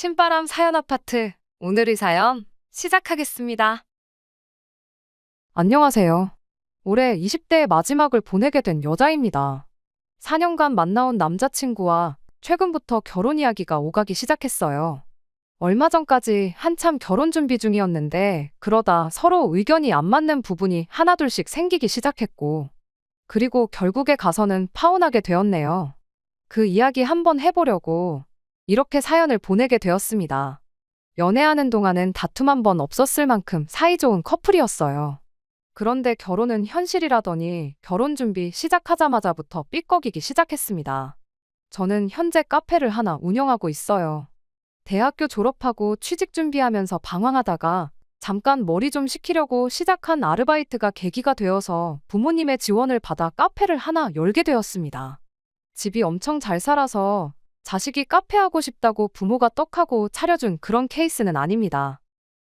신바람 사연 아파트. 오늘의 사연 시작하겠습니다. 안녕하세요. 올해 20대의 마지막을 보내게 된 여자입니다. 4년간 만나온 남자친구와 최근부터 결혼 이야기가 오가기 시작했어요. 얼마 전까지 한참 결혼 준비 중이었는데 그러다 서로 의견이 안 맞는 부분이 하나둘씩 생기기 시작했고, 그리고 결국에 가서는 파혼하게 되었네요. 그 이야기 한번 해보려고 이렇게 사연을 보내게 되었습니다. 연애하는 동안은 다툼 한 번 없었을 만큼 사이좋은 커플이었어요. 그런데 결혼은 현실이라더니 결혼 준비 시작하자마자부터 삐걱이기 시작했습니다. 저는 현재 카페를 하나 운영하고 있어요. 대학교 졸업하고 취직 준비하면서 방황하다가 잠깐 머리 좀 식히려고 시작한 아르바이트가 계기가 되어서 부모님의 지원을 받아 카페를 하나 열게 되었습니다. 집이 엄청 잘 살아서 자식이 카페 하고 싶다고 부모가 떡하고 차려준 그런 케이스는 아닙니다.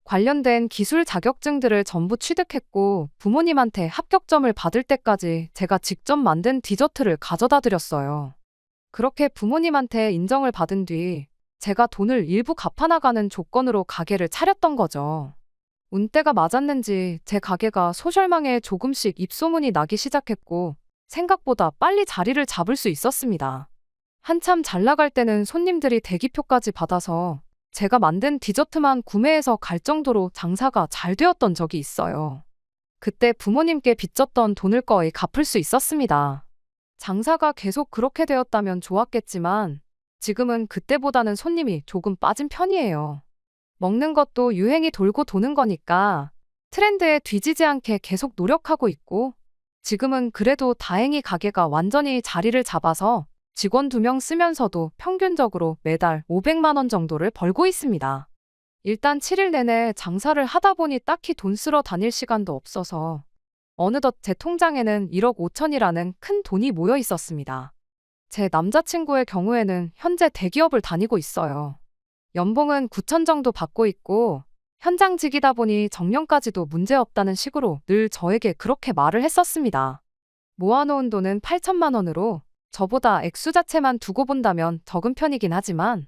관련된 기술 자격증들을 전부 취득했고 부모님한테 합격점을 받을 때까지 제가 직접 만든 디저트를 가져다 드렸어요. 그렇게 부모님한테 인정을 받은 뒤 제가 돈을 일부 갚아나가는 조건으로 가게를 차렸던 거죠. 운때가 맞았는지 제 가게가 소셜망에 조금씩 입소문이 나기 시작했고 생각보다 빨리 자리를 잡을 수 있었습니다. 한참 잘 나갈 때는 손님들이 대기표까지 받아서 제가 만든 디저트만 구매해서 갈 정도로 장사가 잘 되었던 적이 있어요. 그때 부모님께 빚졌던 돈을 거의 갚을 수 있었습니다. 장사가 계속 그렇게 되었다면 좋았겠지만 지금은 그때보다는 손님이 조금 빠진 편이에요. 먹는 것도 유행이 돌고 도는 거니까 트렌드에 뒤지지 않게 계속 노력하고 있고, 지금은 그래도 다행히 가게가 완전히 자리를 잡아서 직원 2명 쓰면서도 평균적으로 매달 500만 원 정도를 벌고 있습니다. 일단 7일 내내 장사를 하다 보니 딱히 돈 쓰러 다닐 시간도 없어서 어느덧 제 통장에는 1억 5천이라는 큰 돈이 모여 있었습니다. 제 남자친구의 경우에는 현재 대기업을 다니고 있어요. 연봉은 9천 정도 받고 있고 현장직이다 보니 정년까지도 문제없다는 식으로 늘 저에게 그렇게 말을 했었습니다. 모아놓은 돈은 8천만 원으로 저보다 액수 자체만 두고 본다면 적은 편이긴 하지만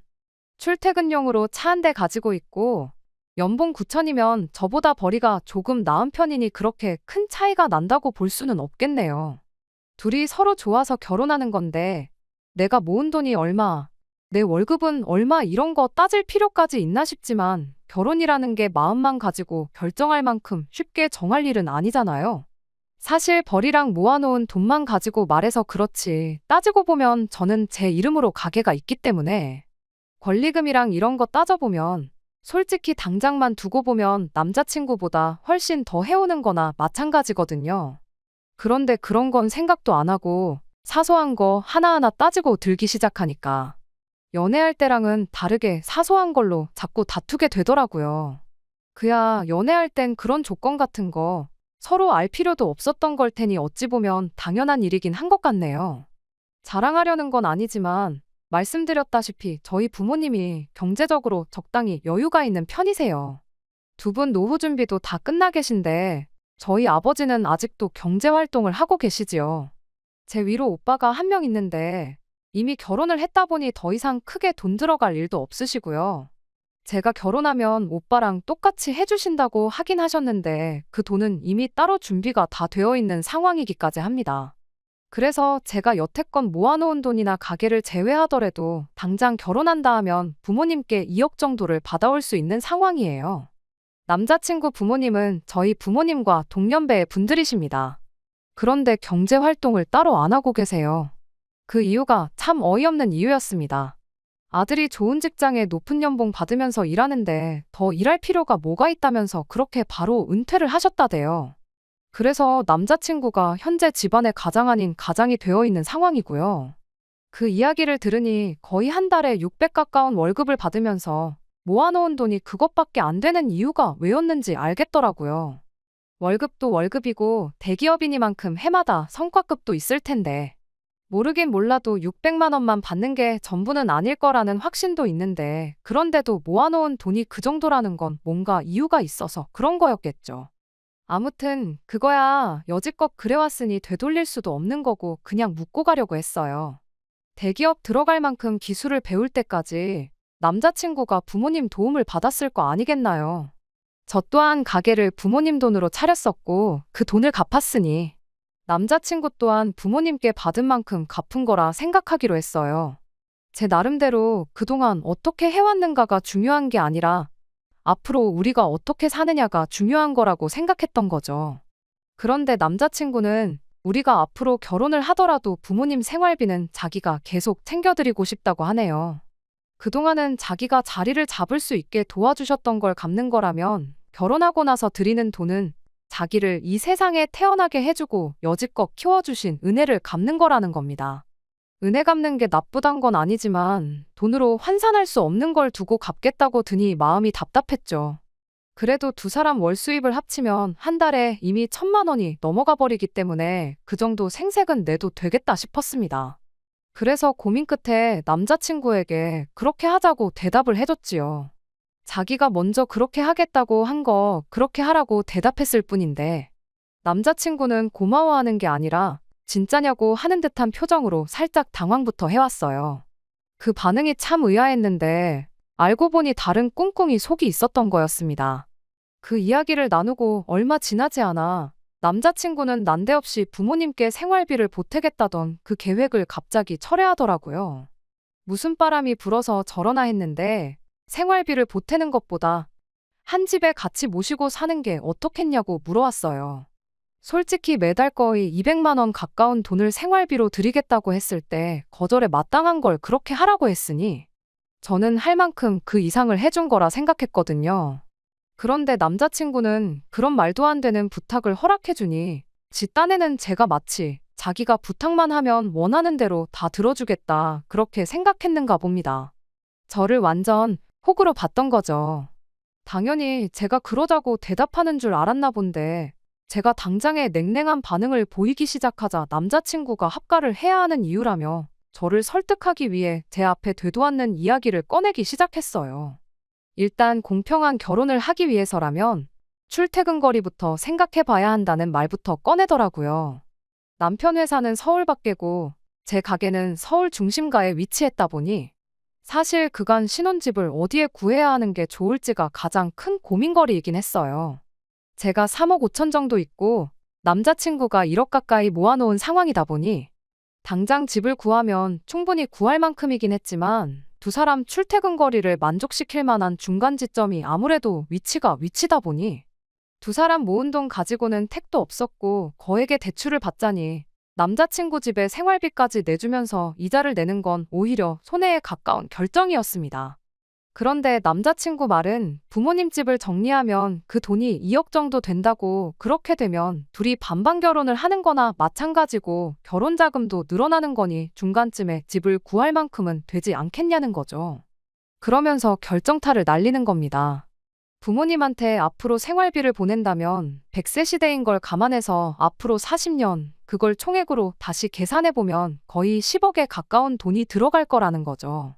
출퇴근용으로 차 한 대 가지고 있고 연봉 9천이면 저보다 벌이가 조금 나은 편이니 그렇게 큰 차이가 난다고 볼 수는 없겠네요. 둘이 서로 좋아서 결혼하는 건데 내가 모은 돈이 얼마, 내 월급은 얼마 이런 거 따질 필요까지 있나 싶지만 결혼이라는 게 마음만 가지고 결정할 만큼 쉽게 정할 일은 아니잖아요. 사실 벌이랑 모아놓은 돈만 가지고 말해서 그렇지 따지고 보면 저는 제 이름으로 가게가 있기 때문에 권리금이랑 이런 거 따져보면 솔직히 당장만 두고 보면 남자친구보다 훨씬 더 해오는 거나 마찬가지거든요. 그런데 그런 건 생각도 안 하고 사소한 거 하나하나 따지고 들기 시작하니까 연애할 때랑은 다르게 사소한 걸로 자꾸 다투게 되더라고요. 그야 연애할 땐 그런 조건 같은 거 서로 알 필요도 없었던 걸 테니 어찌 보면 당연한 일이긴 한 것 같네요. 자랑하려는 건 아니지만 말씀드렸다시피 저희 부모님이 경제적으로 적당히 여유가 있는 편이세요. 두 분 노후 준비도 다 끝나 계신데 저희 아버지는 아직도 경제 활동을 하고 계시지요. 제 위로 오빠가 한 명 있는데 이미 결혼을 했다 보니 더 이상 크게 돈 들어갈 일도 없으시고요. 제가 결혼하면 오빠랑 똑같이 해주신다고 하긴 하셨는데 그 돈은 이미 따로 준비가 다 되어 있는 상황이기까지 합니다. 그래서 제가 여태껏 모아놓은 돈이나 가게를 제외하더라도 당장 결혼한다 하면 부모님께 2억 정도를 받아올 수 있는 상황이에요. 남자친구 부모님은 저희 부모님과 동년배의 분들이십니다. 그런데 경제 활동을 따로 안 하고 계세요. 그 이유가 참 어이없는 이유였습니다. 아들이 좋은 직장에 높은 연봉 받으면서 일하는데 더 일할 필요가 뭐가 있다면서 그렇게 바로 은퇴를 하셨다대요. 그래서 남자친구가 현재 집안의 가장 아닌 가장이 되어 있는 상황이고요. 그 이야기를 들으니 거의 한 달에 600 가까운 월급을 받으면서 모아놓은 돈이 그것밖에 안 되는 이유가 왜였는지 알겠더라고요. 월급도 월급이고 대기업이니만큼 해마다 성과급도 있을 텐데 모르긴 몰라도 600만 원만 받는 게 전부는 아닐 거라는 확신도 있는데 그런데도 모아놓은 돈이 그 정도라는 건 뭔가 이유가 있어서 그런 거였겠죠. 아무튼 그거야 여지껏 그래왔으니 되돌릴 수도 없는 거고 그냥 묻고 가려고 했어요. 대기업 들어갈 만큼 기술을 배울 때까지 남자친구가 부모님 도움을 받았을 거 아니겠나요? 저 또한 가게를 부모님 돈으로 차렸었고 그 돈을 갚았으니 남자친구 또한 부모님께 받은 만큼 갚은 거라 생각하기로 했어요. 제 나름대로 그동안 어떻게 해왔는가가 중요한 게 아니라 앞으로 우리가 어떻게 사느냐가 중요한 거라고 생각했던 거죠. 그런데 남자친구는 우리가 앞으로 결혼을 하더라도 부모님 생활비는 자기가 계속 챙겨드리고 싶다고 하네요. 그동안은 자기가 자리를 잡을 수 있게 도와주셨던 걸 갚는 거라면 결혼하고 나서 드리는 돈은 자기를 이 세상에 태어나게 해주고 여지껏 키워주신 은혜를 갚는 거라는 겁니다. 은혜 갚는 게 나쁘단 건 아니지만 돈으로 환산할 수 없는 걸 두고 갚겠다고 드니 마음이 답답했죠. 그래도 두 사람 월 수입을 합치면 한 달에 이미 1,000만 원이 넘어가 버리기 때문에 그 정도 생색은 내도 되겠다 싶었습니다. 그래서 고민 끝에 남자친구에게 그렇게 하자고 대답을 해줬지요. 자기가 먼저 그렇게 하겠다고 한 거 그렇게 하라고 대답했을 뿐인데 남자친구는 고마워하는 게 아니라 진짜냐고 하는 듯한 표정으로 살짝 당황부터 해왔어요. 그 반응이 참 의아했는데 알고 보니 다른 꿍꿍이 속이 있었던 거였습니다. 그 이야기를 나누고 얼마 지나지 않아 남자친구는 난데없이 부모님께 생활비를 보태겠다던 그 계획을 갑자기 철회하더라고요. 무슨 바람이 불어서 저러나 했는데 생활비를 보태는 것보다 한 집에 같이 모시고 사는 게 어떻겠냐고 물어왔어요. 솔직히 매달 거의 200만 원 가까운 돈을 생활비로 드리겠다고 했을 때 거절에 마땅한 걸 그렇게 하라고 했으니 저는 할 만큼 그 이상을 해준 거라 생각했거든요. 그런데 남자친구는 그런 말도 안 되는 부탁을 허락해주니 지 딴에는 제가 마치 자기가 부탁만 하면 원하는 대로 다 들어주겠다 그렇게 생각했는가 봅니다. 저를 완전 호구로 봤던 거죠. 당연히 제가 그러자고 대답하는 줄 알았나 본데 제가 당장의 냉랭한 반응을 보이기 시작하자 남자친구가 합가를 해야 하는 이유라며 저를 설득하기 위해 제 앞에 되도 않는 이야기를 꺼내기 시작했어요. 일단 공평한 결혼을 하기 위해서라면 출퇴근 거리부터 생각해 봐야 한다는 말부터 꺼내더라고요. 남편 회사는 서울 밖이고 제 가게는 서울 중심가에 위치했다 보니 사실 그간 신혼집을 어디에 구해야 하는 게 좋을지가 가장 큰 고민거리이긴 했어요. 제가 3억 5천 정도 있고 남자친구가 1억 가까이 모아놓은 상황이다 보니 당장 집을 구하면 충분히 구할 만큼이긴 했지만 두 사람 출퇴근 거리를 만족시킬 만한 중간 지점이 아무래도 위치다 보니 두 사람 모은 돈 가지고는 택도 없었고 거액의 대출을 받자니 남자친구 집에 생활비까지 내주면서 이자를 내는 건 오히려 손해에 가까운 결정이었습니다. 그런데 남자친구 말은 부모님 집을 정리하면 그 돈이 2억 정도 된다고 그렇게 되면 둘이 반반 결혼을 하는 거나 마찬가지고 결혼 자금도 늘어나는 거니 중간쯤에 집을 구할 만큼은 되지 않겠냐는 거죠. 그러면서 결정타를 날리는 겁니다. 부모님한테 앞으로 생활비를 보낸다면 100세 시대인 걸 감안해서 앞으로 40년 그걸 총액으로 다시 계산해보면 거의 10억에 가까운 돈이 들어갈 거라는 거죠.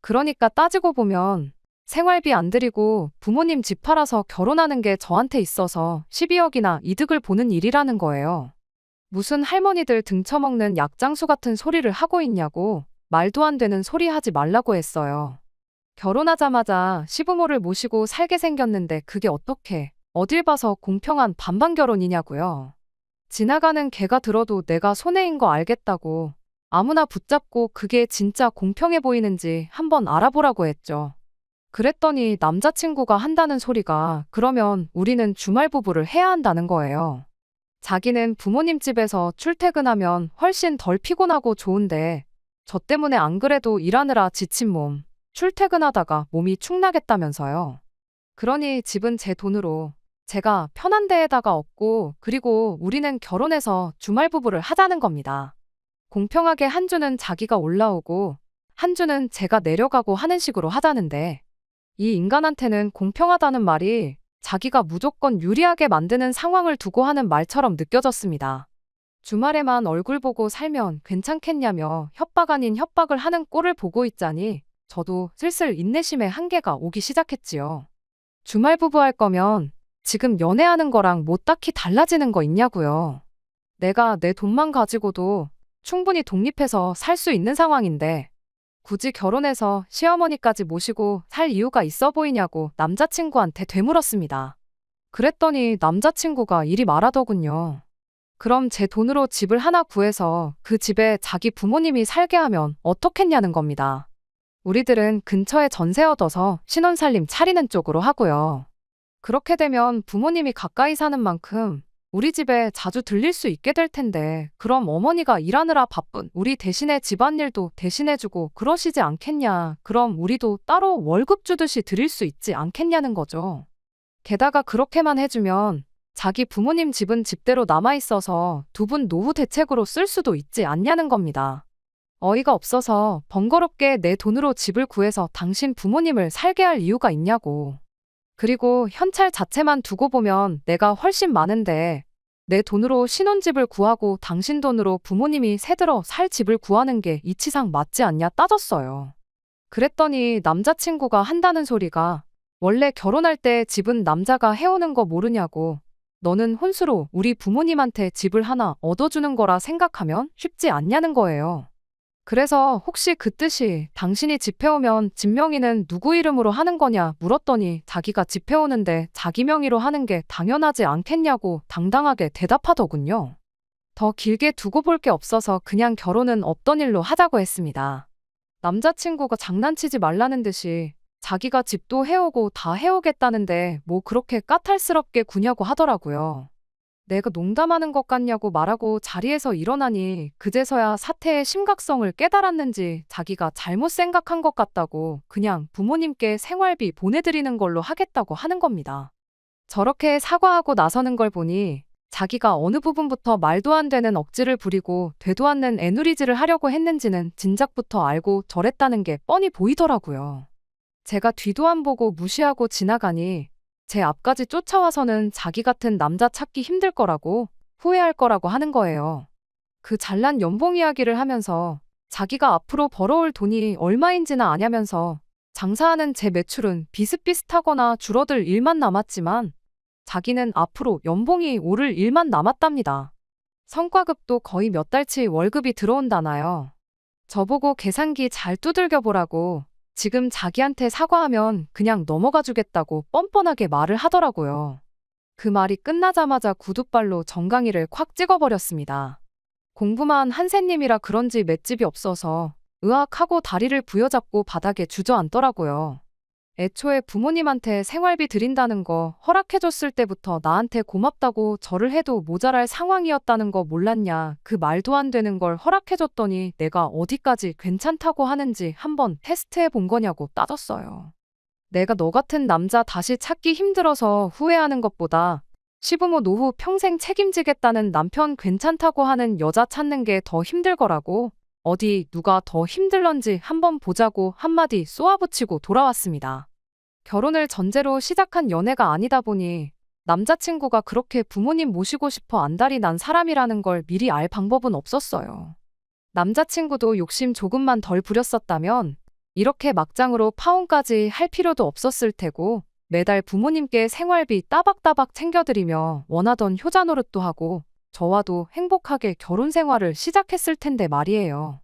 그러니까 따지고 보면 생활비 안 드리고 부모님 집 팔아서 결혼하는 게 저한테 있어서 12억이나 이득을 보는 일이라는 거예요. 무슨 할머니들 등쳐먹는 약장수 같은 소리를 하고 있냐고 말도 안 되는 소리 하지 말라고 했어요. 결혼하자마자 시부모를 모시고 살게 생겼는데 그게 어떻게 어딜 봐서 공평한 반반 결혼이냐고요. 지나가는 개가 들어도 내가 손해인 거 알겠다고 아무나 붙잡고 그게 진짜 공평해 보이는지 한번 알아보라고 했죠. 그랬더니 남자친구가 한다는 소리가 그러면 우리는 주말 부부를 해야 한다는 거예요. 자기는 부모님 집에서 출퇴근하면 훨씬 덜 피곤하고 좋은데 저 때문에 안 그래도 일하느라 지친 몸 출퇴근하다가 몸이 축나겠다면서요. 그러니 집은 제 돈으로 제가 편한 데에다가 얻고 그리고 우리는 결혼해서 주말 부부를 하자는 겁니다. 공평하게 한 주는 자기가 올라오고 한 주는 제가 내려가고 하는 식으로 하자는데 이 인간한테는 공평하다는 말이 자기가 무조건 유리하게 만드는 상황을 두고 하는 말처럼 느껴졌습니다. 주말에만 얼굴 보고 살면 괜찮겠냐며 협박 아닌 협박을 하는 꼴을 보고 있자니 저도 슬슬 인내심의 한계가 오기 시작했지요. 주말 부부 할 거면 지금 연애하는 거랑 뭐 딱히 달라지는 거 있냐고요. 내가 내 돈만 가지고도 충분히 독립해서 살 수 있는 상황인데 굳이 결혼해서 시어머니까지 모시고 살 이유가 있어 보이냐고 남자친구한테 되물었습니다. 그랬더니 남자친구가 이리 말하더군요. 그럼 제 돈으로 집을 하나 구해서 그 집에 자기 부모님이 살게 하면 어떻겠냐는 겁니다. 우리들은 근처에 전세 얻어서 신혼살림 차리는 쪽으로 하고요. 그렇게 되면 부모님이 가까이 사는 만큼 우리 집에 자주 들릴 수 있게 될 텐데, 그럼 어머니가 일하느라 바쁜 우리 대신에 집안일도 대신해주고 그러시지 않겠냐. 그럼 우리도 따로 월급 주듯이 드릴 수 있지 않겠냐는 거죠. 게다가 그렇게만 해주면 자기 부모님 집은 집대로 남아있어서 두 분 노후 대책으로 쓸 수도 있지 않냐는 겁니다. 어이가 없어서 번거롭게 내 돈으로 집을 구해서 당신 부모님을 살게 할 이유가 있냐고. 그리고 현찰 자체만 두고 보면 내가 훨씬 많은데 내 돈으로 신혼집을 구하고 당신 돈으로 부모님이 새들어 살 집을 구하는 게 이치상 맞지 않냐 따졌어요. 그랬더니 남자친구가 한다는 소리가, 원래 결혼할 때 집은 남자가 해오는 거 모르냐고. 너는 혼수로 우리 부모님한테 집을 하나 얻어주는 거라 생각하면 쉽지 않냐는 거예요. 그래서 혹시 그 뜻이 당신이 집 해오면 집 명의는 누구 이름으로 하는 거냐 물었더니 자기가 집 해오는데 자기 명의로 하는 게 당연하지 않겠냐고 당당하게 대답하더군요. 더 길게 두고 볼 게 없어서 그냥 결혼은 없던 일로 하자고 했습니다. 남자친구가 장난치지 말라는 듯이 자기가 집도 해오고 다 해오겠다는데 뭐 그렇게 까탈스럽게 구냐고 하더라고요. 내가 농담하는 것 같냐고 말하고 자리에서 일어나니 그제서야 사태의 심각성을 깨달았는지 자기가 잘못 생각한 것 같다고 그냥 부모님께 생활비 보내드리는 걸로 하겠다고 하는 겁니다. 저렇게 사과하고 나서는 걸 보니 자기가 어느 부분부터 말도 안 되는 억지를 부리고 되도 않는 애누리질을 하려고 했는지는 진작부터 알고 저랬다는 게 뻔히 보이더라고요. 제가 뒤도 안 보고 무시하고 지나가니 제 앞까지 쫓아와서는 자기 같은 남자 찾기 힘들 거라고, 후회할 거라고 하는 거예요. 그 잘난 연봉 이야기를 하면서 자기가 앞으로 벌어올 돈이 얼마인지나 아냐면서 장사하는 제 매출은 비슷비슷하거나 줄어들 일만 남았지만 자기는 앞으로 연봉이 오를 일만 남았답니다. 성과급도 거의 몇 달치 월급이 들어온다나요. 저보고 계산기 잘 두들겨 보라고 지금 자기한테 사과하면 그냥 넘어가 주겠다고 뻔뻔하게 말을 하더라고요. 그 말이 끝나자마자 구둣발로 정강이를 콱 찍어버렸습니다. 공부만 한 새님이라 그런지 맷집이 없어서 으악하고 다리를 부여잡고 바닥에 주저앉더라고요. 애초에 부모님한테 생활비 드린다는 거 허락해줬을 때부터 나한테 고맙다고 절을 해도 모자랄 상황이었다는 거 몰랐냐. 그 말도 안 되는 걸 허락해줬더니 내가 어디까지 괜찮다고 하는지 한번 테스트해 본 거냐고 따졌어요. 내가 너 같은 남자 다시 찾기 힘들어서 후회하는 것보다 시부모 노후 평생 책임지겠다는 남편 괜찮다고 하는 여자 찾는 게 더 힘들 거라고. 어디 누가 더 힘들런지 한번 보자고 한마디 쏘아붙이고 돌아왔습니다. 결혼을 전제로 시작한 연애가 아니다 보니 남자친구가 그렇게 부모님 모시고 싶어 안달이 난 사람이라는 걸 미리 알 방법은 없었어요. 남자친구도 욕심 조금만 덜 부렸었다면 이렇게 막장으로 파혼까지 할 필요도 없었을 테고 매달 부모님께 생활비 따박따박 챙겨드리며 원하던 효자 노릇도 하고 저와도 행복하게 결혼 생활을 시작했을 텐데 말이에요.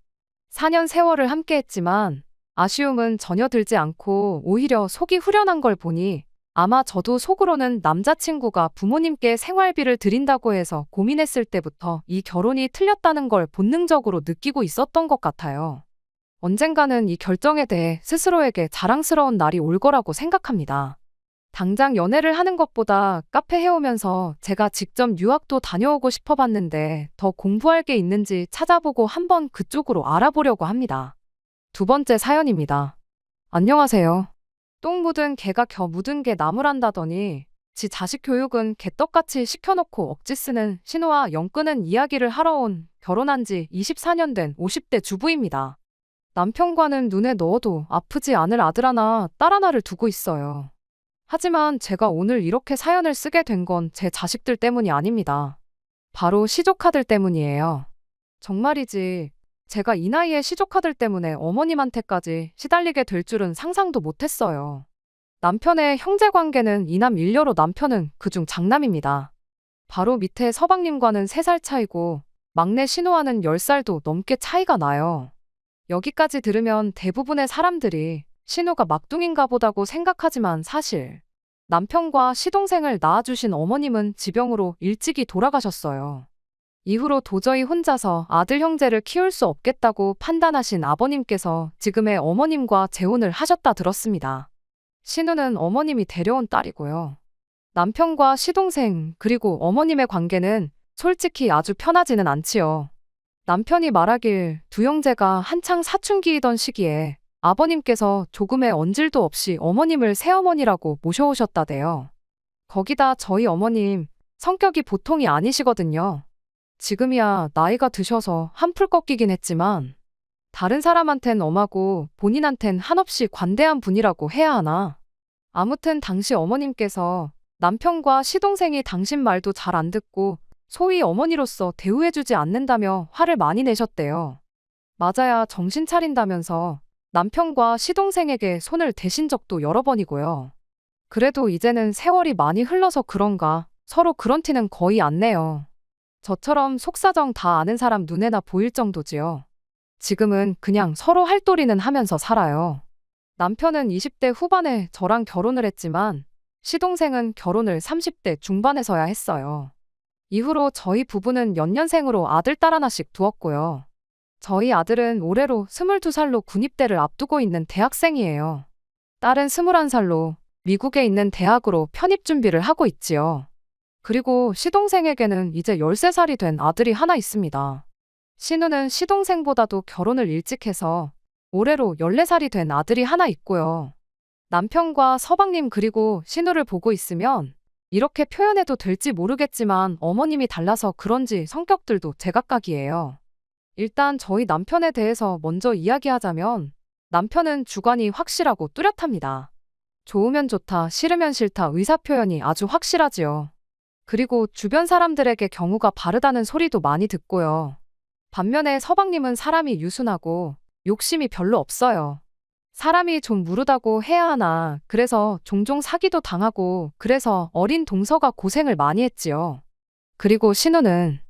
4년 세월을 함께 했지만 아쉬움은 전혀 들지 않고 오히려 속이 후련한 걸 보니 아마 저도 속으로는 남자친구가 부모님께 생활비를 드린다고 해서 고민했을 때부터 이 결혼이 틀렸다는 걸 본능적으로 느끼고 있었던 것 같아요. 언젠가는 이 결정에 대해 스스로에게 자랑스러운 날이 올 거라고 생각합니다. 당장 연애를 하는 것보다 카페 해오면서 제가 직접 유학도 다녀오고 싶어 봤는데 더 공부할 게 있는지 찾아보고 한번 그쪽으로 알아보려고 합니다. 두 번째 사연입니다. 안녕하세요. 똥 묻은 개가 겨 묻은 게 나무란다더니 지 자식 교육은 개떡같이 시켜놓고 억지 쓰는 신호와 영 끄는 이야기를 하러 온 결혼한 지 24년 된 50대 주부입니다. 남편과는 눈에 넣어도 아프지 않을 아들 하나, 딸 하나를 두고 있어요. 하지만 제가 오늘 이렇게 사연을 쓰게 된 건 제 자식들 때문이 아닙니다. 바로 시조카들 때문이에요. 정말이지 제가 이 나이에 시조카들 때문에 어머님한테까지 시달리게 될 줄은 상상도 못했어요. 남편의 형제관계는 이남 일녀로 남편은 그중 장남입니다. 바로 밑에 서방님과는 3살 차이고 막내 신우와는 10살도 넘게 차이가 나요. 여기까지 들으면 대부분의 사람들이 신우가 막둥인가 보다고 생각하지만 사실 남편과 시동생을 낳아주신 어머님은 지병으로 일찍이 돌아가셨어요. 이후로 도저히 혼자서 아들 형제를 키울 수 없겠다고 판단하신 아버님께서 지금의 어머님과 재혼을 하셨다 들었습니다. 신우는 어머님이 데려온 딸이고요. 남편과 시동생 그리고 어머님의 관계는 솔직히 아주 편하지는 않지요. 남편이 말하길 두 형제가 한창 사춘기이던 시기에 아버님께서 조금의 언질도 없이 어머님을 새어머니라고 모셔오셨다대요. 거기다 저희 어머님 성격이 보통이 아니시거든요. 지금이야 나이가 드셔서 한풀 꺾이긴 했지만 다른 사람한텐 엄하고 본인한텐 한없이 관대한 분이라고 해야 하나. 아무튼 당시 어머님께서 남편과 시동생이 당신 말도 잘 안 듣고 소위 어머니로서 대우해주지 않는다며 화를 많이 내셨대요. 맞아야 정신 차린다면서 남편과 시동생에게 손을 대신 적도 여러 번이고요. 그래도 이제는 세월이 많이 흘러서 그런가 서로 그런 티는 거의 안 내요. 저처럼 속사정 다 아는 사람 눈에나 보일 정도지요. 지금은 그냥 서로 할도리는 하면서 살아요. 남편은 20대 후반에 저랑 결혼을 했지만 시동생은 결혼을 30대 중반에서야 했어요. 이후로 저희 부부는 연년생으로 아들, 딸 하나씩 두었고요. 저희 아들은 올해로 22살로 군입대를 앞두고 있는 대학생이에요. 딸은 21살로 미국에 있는 대학으로 편입 준비를 하고 있지요. 그리고 시동생에게는 이제 13살이 된 아들이 하나 있습니다. 신우는 시동생보다도 결혼을 일찍 해서 올해로 14살이 된 아들이 하나 있고요. 남편과 서방님 그리고 신우를 보고 있으면 이렇게 표현해도 될지 모르겠지만 어머님이 달라서 그런지 성격들도 제각각이에요. 일단 저희 남편에 대해서 먼저 이야기하자면 남편은 주관이 확실하고 뚜렷합니다. 좋으면 좋다, 싫으면 싫다 의사표현이 아주 확실하지요. 그리고 주변 사람들에게 경우가 바르다는 소리도 많이 듣고요. 반면에 서방님은 사람이 유순하고 욕심이 별로 없어요. 사람이 좀 무르다고 해야 하나 그래서 종종 사기도 당하고 그래서 어린 동서가 고생을 많이 했지요. 그리고 신우는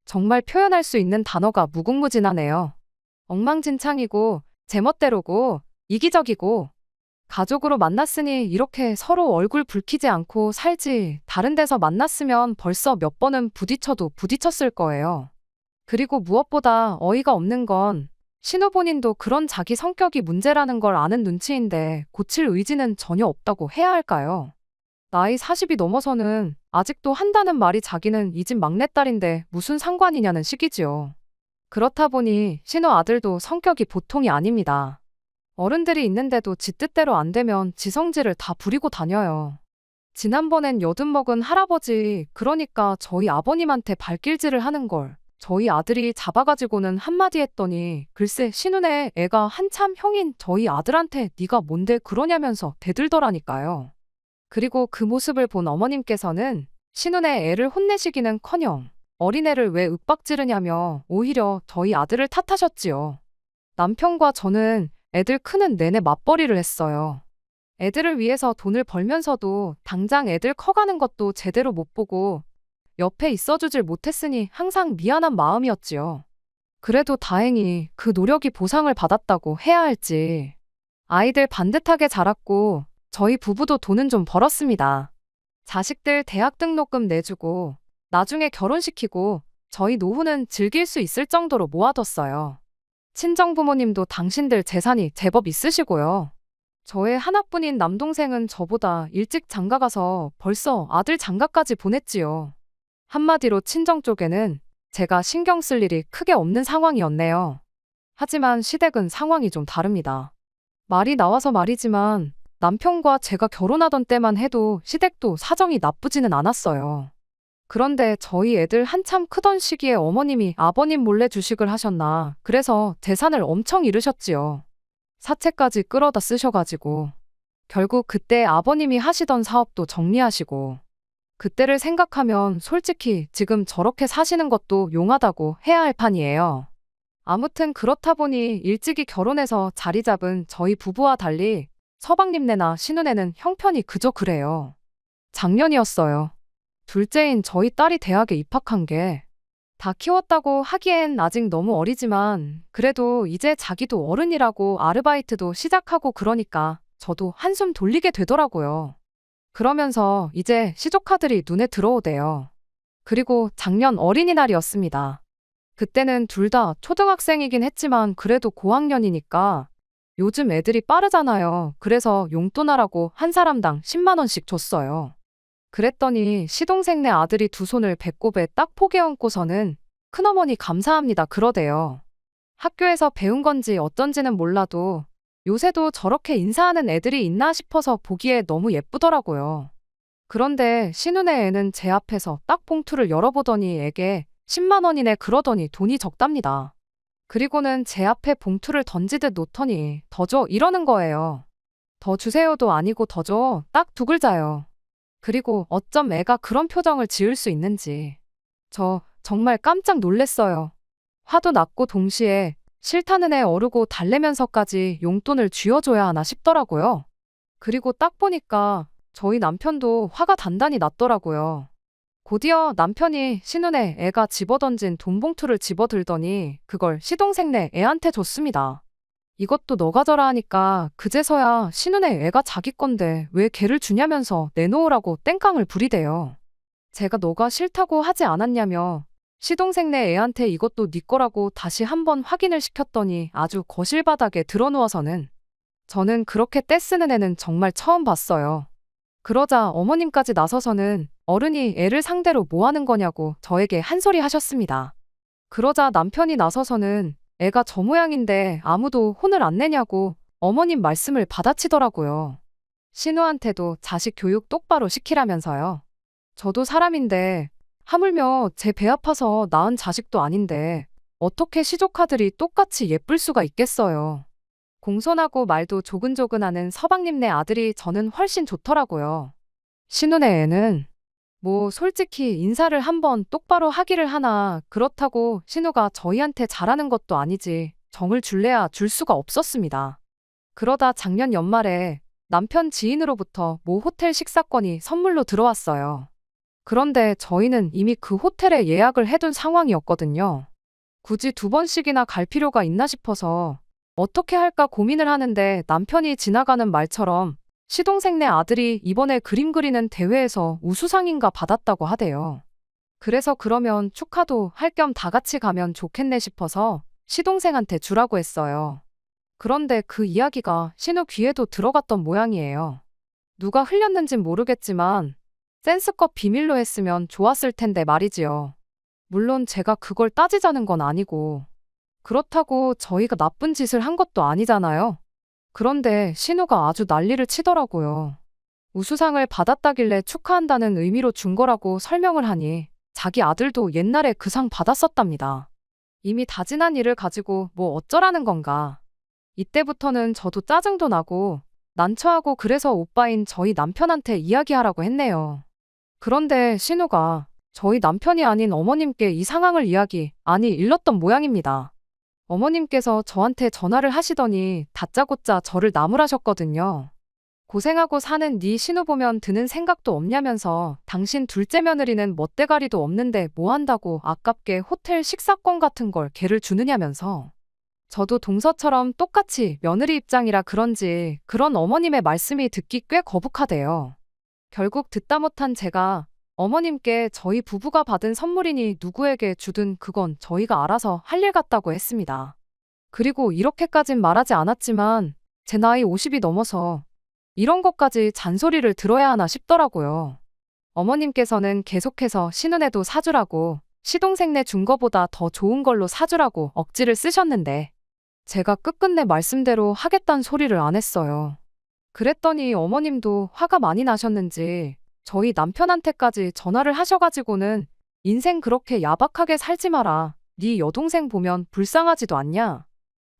정말 표현할 수 있는 단어가 무궁무진하네요. 엉망진창이고 제멋대로고 이기적이고 가족으로 만났으니 이렇게 서로 얼굴 붉히지 않고 살지 다른 데서 만났으면 벌써 몇 번은 부딪혀도 부딪혔을 거예요. 그리고 무엇보다 어이가 없는 건 신우 본인도 그런 자기 성격이 문제라는 걸 아는 눈치인데 고칠 의지는 전혀 없다고 해야 할까요? 나이 40이 넘어서는 아직도 한다는 말이 자기는 이 집 막내딸인데 무슨 상관이냐는 식이지요. 그렇다 보니 신우 아들도 성격이 보통이 아닙니다. 어른들이 있는데도 지 뜻대로 안 되면 지 성질을 다 부리고 다녀요. 지난번엔 여든먹은 할아버지 그러니까 저희 아버님한테 발길질을 하는 걸 저희 아들이 잡아가지고는 한마디 했더니 글쎄 신우네 애가 한참 형인 저희 아들한테 네가 뭔데 그러냐면서 대들더라니까요. 그리고 그 모습을 본 어머님께서는 신우네 애를 혼내시기는커녕 어린애를 왜 윽박지르냐며 오히려 저희 아들을 탓하셨지요. 남편과 저는 애들 크는 내내 맞벌이를 했어요. 애들을 위해서 돈을 벌면서도 당장 애들 커가는 것도 제대로 못 보고 옆에 있어주질 못했으니 항상 미안한 마음이었지요. 그래도 다행히 그 노력이 보상을 받았다고 해야 할지. 아이들 반듯하게 자랐고 저희 부부도 돈은 좀 벌었습니다. 자식들 대학 등록금 내주고 나중에 결혼시키고 저희 노후는 즐길 수 있을 정도로 모아뒀어요. 친정부모님도 당신들 재산이 제법 있으시고요. 저의 하나뿐인 남동생은 저보다 일찍 장가가서 벌써 아들 장가까지 보냈지요. 한마디로 친정 쪽에는 제가 신경 쓸 일이 크게 없는 상황이었네요. 하지만 시댁은 상황이 좀 다릅니다. 말이 나와서 말이지만 남편과 제가 결혼하던 때만 해도 시댁도 사정이 나쁘지는 않았어요. 그런데 저희 애들 한참 크던 시기에 어머님이 아버님 몰래 주식을 하셨나 그래서 재산을 엄청 잃으셨지요. 사채까지 끌어다 쓰셔가지고 결국 그때 아버님이 하시던 사업도 정리하시고 그때를 생각하면 솔직히 지금 저렇게 사시는 것도 용하다고 해야 할 판이에요. 아무튼 그렇다 보니 일찍이 결혼해서 자리 잡은 저희 부부와 달리 서방님네나 신우네는 형편이 그저 그래요. 작년이었어요. 둘째인 저희 딸이 대학에 입학한 게 다 키웠다고 하기엔 아직 너무 어리지만 그래도 이제 자기도 어른이라고 아르바이트도 시작하고 그러니까 저도 한숨 돌리게 되더라고요. 그러면서 이제 시조카들이 눈에 들어오대요. 그리고 작년 어린이날이었습니다. 그때는 둘 다 초등학생이긴 했지만 그래도 고학년이니까 요즘 애들이 빠르잖아요. 그래서 용돈하라고 한 사람당 10만 원씩 줬어요. 그랬더니 시동생네 아들이 두 손을 배꼽에 딱 포개 얹고서는 큰어머니 감사합니다 그러대요. 학교에서 배운 건지 어쩐지는 몰라도 요새도 저렇게 인사하는 애들이 있나 싶어서 보기에 너무 예쁘더라고요. 그런데 신우네 애는 제 앞에서 딱 봉투를 열어보더니 애게 10만 원이네 그러더니 돈이 적답니다. 그리고는 제 앞에 봉투를 던지듯 놓더니 더 줘 이러는 거예요. 더 주세요도 아니고 더 줘 딱 두 글자요. 그리고 어쩜 애가 그런 표정을 지을 수 있는지. 저 정말 깜짝 놀랬어요. 화도 났고 동시에 싫다는 애 어르고 달래면서까지 용돈을 쥐어줘야 하나 싶더라고요. 그리고 딱 보니까 저희 남편도 화가 단단히 났더라고요. 곧이어 남편이 신우네 애가 집어던진 돈 봉투를 집어들더니 그걸 시동생네 애한테 줬습니다. 이것도 너 가져라 하니까 그제서야 신우네 애가 자기 건데 왜 걔를 주냐면서 내놓으라고 땡깡을 부리대요. 제가 너가 싫다고 하지 않았냐며 시동생네 애한테 이것도 네 거라고 다시 한번 확인을 시켰더니 아주 거실 바닥에 드러누워서는 저는 그렇게 떼쓰는 애는 정말 처음 봤어요. 그러자 어머님까지 나서서는 어른이 애를 상대로 뭐 하는 거냐고 저에게 한 소리 하셨습니다. 그러자 남편이 나서서는 애가 저 모양인데 아무도 혼을 안 내냐고 어머님 말씀을 받아치더라고요. 신우한테도 자식 교육 똑바로 시키라면서요. 저도 사람인데 하물며 제 배 아파서 낳은 자식도 아닌데 어떻게 시조카들이 똑같이 예쁠 수가 있겠어요. 공손하고 말도 조근조근하는 서방님네 아들이 저는 훨씬 좋더라고요. 신우네 애는 뭐 솔직히 인사를 한번 똑바로 하기를 하나 그렇다고 신우가 저희한테 잘하는 것도 아니지 정을 줄래야 줄 수가 없었습니다. 그러다 작년 연말에 남편 지인으로부터 모 호텔 식사권이 선물로 들어왔어요. 그런데 저희는 이미 그 호텔에 예약을 해둔 상황이었거든요. 굳이 두 번씩이나 갈 필요가 있나 싶어서 어떻게 할까 고민을 하는데 남편이 지나가는 말처럼 시동생네 아들이 이번에 그림 그리는 대회에서 우수상인가 받았다고 하대요. 그래서 그러면 축하도 할 겸 다 같이 가면 좋겠네 싶어서 시동생한테 주라고 했어요. 그런데 그 이야기가 신우 귀에도 들어갔던 모양이에요. 누가 흘렸는진 모르겠지만 센스껏 비밀로 했으면 좋았을 텐데 말이지요. 물론 제가 그걸 따지자는 건 아니고 그렇다고 저희가 나쁜 짓을 한 것도 아니잖아요. 그런데 신우가 아주 난리를 치더라고요. 우수상을 받았다길래 축하한다는 의미로 준 거라고 설명을 하니 자기 아들도 옛날에 그 상 받았었답니다. 이미 다 지난 일을 가지고 뭐 어쩌라는 건가. 이때부터는 저도 짜증도 나고 난처하고 그래서 오빠인 저희 남편한테 이야기하라고 했네요. 그런데 신우가 저희 남편이 아닌 어머님께 이 상황을 일렀던 모양입니다. 어머님께서 저한테 전화를 하시더니 다짜고짜 저를 나무라셨거든요. 고생하고 사는 네 신우 보면 드는 생각도 없냐면서 당신 둘째 며느리는 멋대가리도 없는데 뭐 한다고 아깝게 호텔 식사권 같은 걸 걔를 주느냐면서. 저도 동서처럼 똑같이 며느리 입장이라 그런지 그런 어머님의 말씀이 듣기 꽤 거북하대요. 결국 듣다 못한 제가 어머님께 저희 부부가 받은 선물이니 누구에게 주든 그건 저희가 알아서 할 일 같다고 했습니다. 그리고 이렇게까진 말하지 않았지만 제 나이 50이 넘어서 이런 것까지 잔소리를 들어야 하나 싶더라고요. 어머님께서는 계속해서 신우네도 사주라고 시동생네 준 거보다 더 좋은 걸로 사주라고 억지를 쓰셨는데 제가 끝끝내 말씀대로 하겠다는 소리를 안 했어요. 그랬더니 어머님도 화가 많이 나셨는지 저희 남편한테까지 전화를 하셔가지고는 인생 그렇게 야박하게 살지 마라. 네 여동생 보면 불쌍하지도 않냐?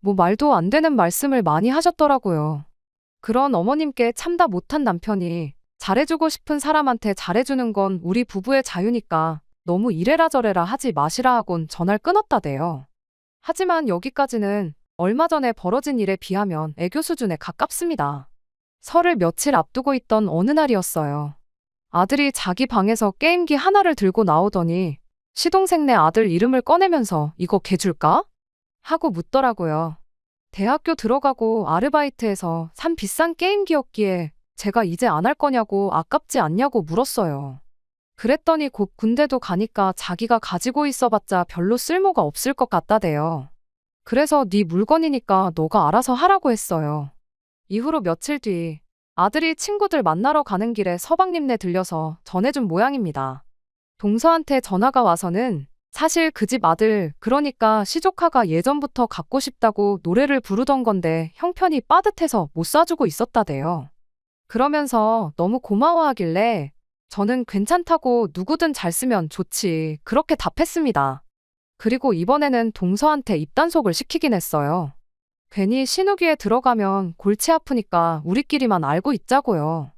뭐 말도 안 되는 말씀을 많이 하셨더라고요. 그런 어머님께 참다 못한 남편이 잘해주고 싶은 사람한테 잘해주는 건 우리 부부의 자유니까 너무 이래라 저래라 하지 마시라 하곤 전화를 끊었다대요. 하지만 여기까지는 얼마 전에 벌어진 일에 비하면 애교 수준에 가깝습니다. 설을 며칠 앞두고 있던 어느 날이었어요. 아들이 자기 방에서 게임기 하나를 들고 나오더니 시동생네 아들 이름을 꺼내면서 이거 걔 줄까? 하고 묻더라고요. 대학교 들어가고 아르바이트해서 산 비싼 게임기였기에 제가 이제 안 할 거냐고 아깝지 않냐고 물었어요. 그랬더니 곧 군대도 가니까 자기가 가지고 있어봤자 별로 쓸모가 없을 것 같다대요. 그래서 네 물건이니까 너가 알아서 하라고 했어요. 이후로 며칠 뒤 아들이 친구들 만나러 가는 길에 서방님네 들려서 전해준 모양입니다. 동서한테 전화가 와서는 사실 그 집 아들, 그러니까 시조카가 예전부터 갖고 싶다고 노래를 부르던 건데 형편이 빠듯해서 못 사주고 있었다대요. 그러면서 너무 고마워하길래 저는 괜찮다고 누구든 잘 쓰면 좋지 그렇게 답했습니다. 그리고 이번에는 동서한테 입단속을 시키긴 했어요. 괜히 신우기에 들어가면 골치 아프니까 우리끼리만 알고 있자고요.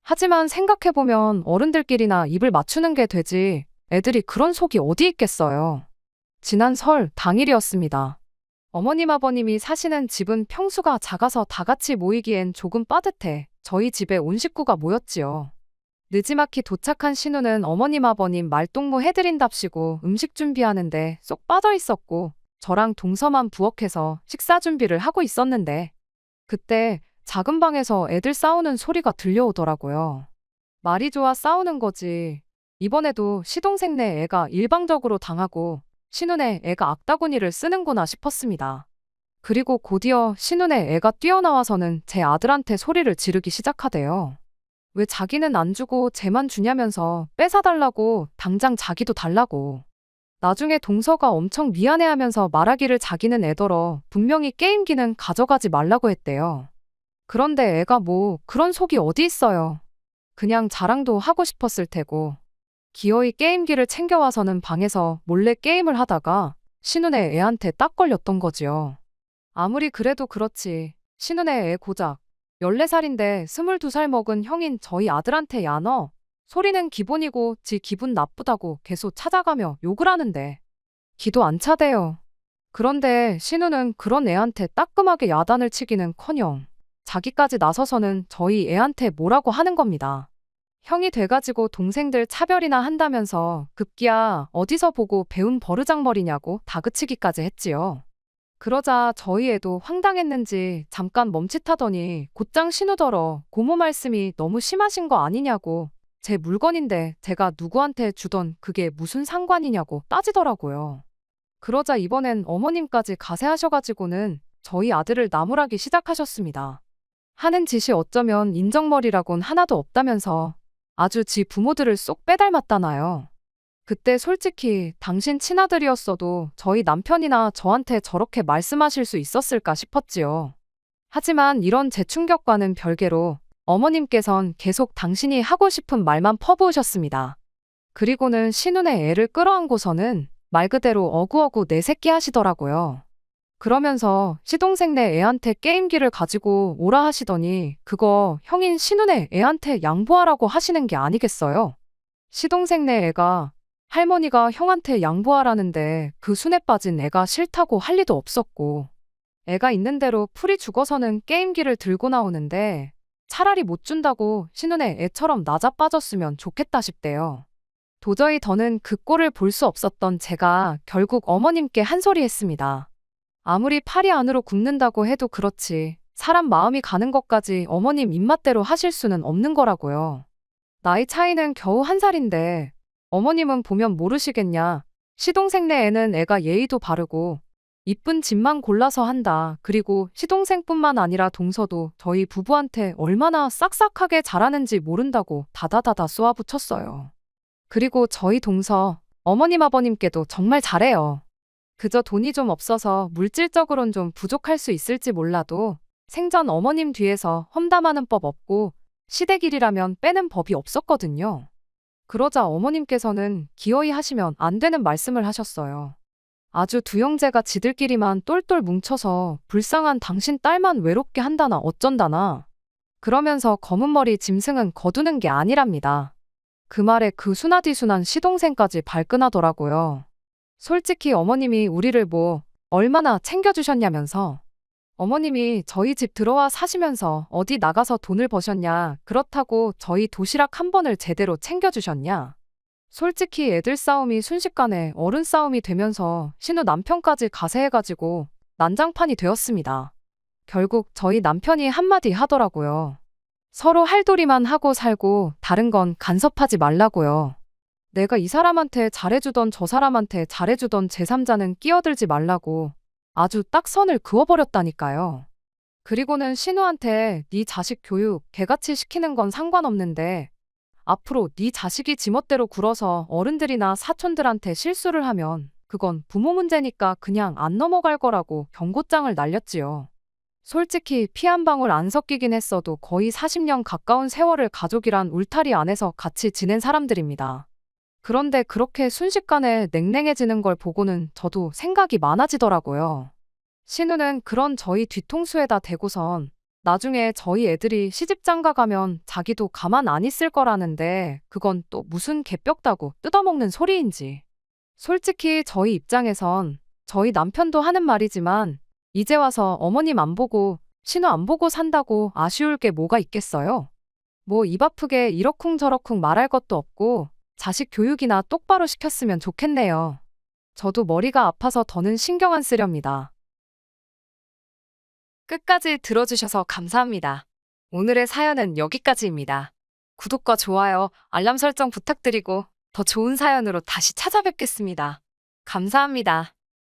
하지만 생각해보면 어른들끼리나 입을 맞추는 게 되지 애들이 그런 속이 어디 있겠어요. 지난 설 당일이었습니다. 어머님 아버님이 사시는 집은 평수가 작아서 다 같이 모이기엔 조금 빠듯해 저희 집에 온 식구가 모였지요. 느지막이 도착한 신우는 어머님 아버님 말동무 해드린답시고 음식 준비하는데 쏙 빠져 있었고 저랑 동서만 부엌에서 식사 준비를 하고 있었는데 그때 작은 방에서 애들 싸우는 소리가 들려오더라고요. 말이 좋아 싸우는 거지. 이번에도 시동생네 애가 일방적으로 당하고 신우네 애가 악다구니를 쓰는구나 싶었습니다. 그리고 곧이어 신우네 애가 뛰어나와서는 제 아들한테 소리를 지르기 시작하대요. 왜 자기는 안 주고 쟤만 주냐면서 뺏어달라고 당장 자기도 달라고. 나중에 동서가 엄청 미안해하면서 말하기를 자기는 애더러 분명히 게임기는 가져가지 말라고 했대요. 그런데 애가 뭐 그런 속이 어디 있어요. 그냥 자랑도 하고 싶었을 테고. 기어이 게임기를 챙겨와서는 방에서 몰래 게임을 하다가 신우네 애한테 딱 걸렸던 거지요. 아무리 그래도 그렇지. 신우네 애 고작 14살인데 22살 먹은 형인 저희 아들한테 야 너 소리는 기본이고 지 기분 나쁘다고 계속 찾아가며 욕을 하는데 기도 안 차대요. 그런데 신우는 그런 애한테 따끔하게 야단을 치기는커녕 자기까지 나서서는 저희 애한테 뭐라고 하는 겁니다. 형이 돼가지고 동생들 차별이나 한다면서 급기야 어디서 보고 배운 버르장머리냐고 다그치기까지 했지요. 그러자 저희 애도 황당했는지 잠깐 멈칫하더니 곧장 신우더러 고모 말씀이 너무 심하신 거 아니냐고 제 물건인데 제가 누구한테 주던 그게 무슨 상관이냐고 따지더라고요. 그러자 이번엔 어머님까지 가세하셔가지고는 저희 아들을 나무라기 시작하셨습니다. 하는 짓이 어쩌면 인정머리라곤 하나도 없다면서 아주 지 부모들을 쏙 빼닮았다나요. 그때 솔직히 당신 친아들이었어도 저희 남편이나 저한테 저렇게 말씀하실 수 있었을까 싶었지요. 하지만 이런 재충격과는 별개로 어머님께선 계속 당신이 하고 싶은 말만 퍼부으셨습니다. 그리고는 신우네 애를 끌어안고서는 말 그대로 어구어구 내 새끼 하시더라고요. 그러면서 시동생네 애한테 게임기를 가지고 오라 하시더니 그거 형인 신우네 애한테 양보하라고 하시는 게 아니겠어요? 시동생네 애가 할머니가 형한테 양보하라는데 그 순에 빠진 애가 싫다고 할 리도 없었고 애가 있는 대로 풀이 죽어서는 게임기를 들고 나오는데 차라리 못 준다고 신우네 애처럼 낮아빠졌으면 좋겠다 싶대요. 도저히 더는 그 꼴을 볼 수 없었던 제가 결국 어머님께 한 소리 했습니다. 아무리 팔이 안으로 굽는다고 해도 그렇지 사람 마음이 가는 것까지 어머님 입맛대로 하실 수는 없는 거라고요. 나이 차이는 겨우 1살인데 어머님은 보면 모르시겠냐. 시동생네 애는 애가 예의도 바르고 이쁜 집만 골라서 한다. 그리고 시동생뿐만 아니라 동서도 저희 부부한테 얼마나 싹싹하게 잘하는지 모른다고 다다다다 쏘아붙였어요. 그리고 저희 동서 어머님 아버님께도 정말 잘해요. 그저 돈이 좀 없어서 물질적으론 좀 부족할 수 있을지 몰라도 생전 어머님 뒤에서 험담하는 법 없고 시댁일이라면 빼는 법이 없었거든요. 그러자 어머님께서는 기어이 하시면 안 되는 말씀을 하셨어요. 아주 두 형제가 지들끼리만 똘똘 뭉쳐서 불쌍한 당신 딸만 외롭게 한다나 어쩐다나. 그러면서 검은 머리 짐승은 거두는 게 아니랍니다. 그 말에 그 순하디순한 시동생까지 발끈하더라고요. 솔직히 어머님이 우리를 뭐 얼마나 챙겨주셨냐면서. 어머님이 저희 집 들어와 사시면서 어디 나가서 돈을 버셨냐. 그렇다고 저희 도시락 한 번을 제대로 챙겨주셨냐. 솔직히 애들 싸움이 순식간에 어른 싸움이 되면서 신우 남편까지 가세해가지고 난장판이 되었습니다. 결국 저희 남편이 한마디 하더라고요. 서로 할도리만 하고 살고 다른 건 간섭하지 말라고요. 내가 이 사람한테 잘해주던 저 사람한테 잘해주던 제3자는 끼어들지 말라고 아주 딱 선을 그어버렸다니까요. 그리고는 신우한테 네 자식 교육 개같이 시키는 건 상관없는데 앞으로 네 자식이 지멋대로 굴어서 어른들이나 사촌들한테 실수를 하면 그건 부모 문제니까 그냥 안 넘어갈 거라고 경고장을 날렸지요. 솔직히 피 한 방울 안 섞이긴 했어도 거의 40년 가까운 세월을 가족이란 울타리 안에서 같이 지낸 사람들입니다. 그런데 그렇게 순식간에 냉랭해지는 걸 보고는 저도 생각이 많아지더라고요. 신우는 그런 저희 뒤통수에다 대고선 나중에 저희 애들이 시집장가 가면 자기도 가만 안 있을 거라는데 그건 또 무슨 개뼈다고 뜯어먹는 소리인지. 솔직히 저희 입장에선 저희 남편도 하는 말이지만 이제 와서 어머님 안 보고 신우 안 보고 산다고 아쉬울 게 뭐가 있겠어요? 뭐 입 아프게 이러쿵저러쿵 말할 것도 없고 자식 교육이나 똑바로 시켰으면 좋겠네요. 저도 머리가 아파서 더는 신경 안 쓰렵니다. 끝까지 들어주셔서 감사합니다. 오늘의 사연은 여기까지입니다. 구독과 좋아요, 알람 설정 부탁드리고 더 좋은 사연으로 다시 찾아뵙겠습니다. 감사합니다.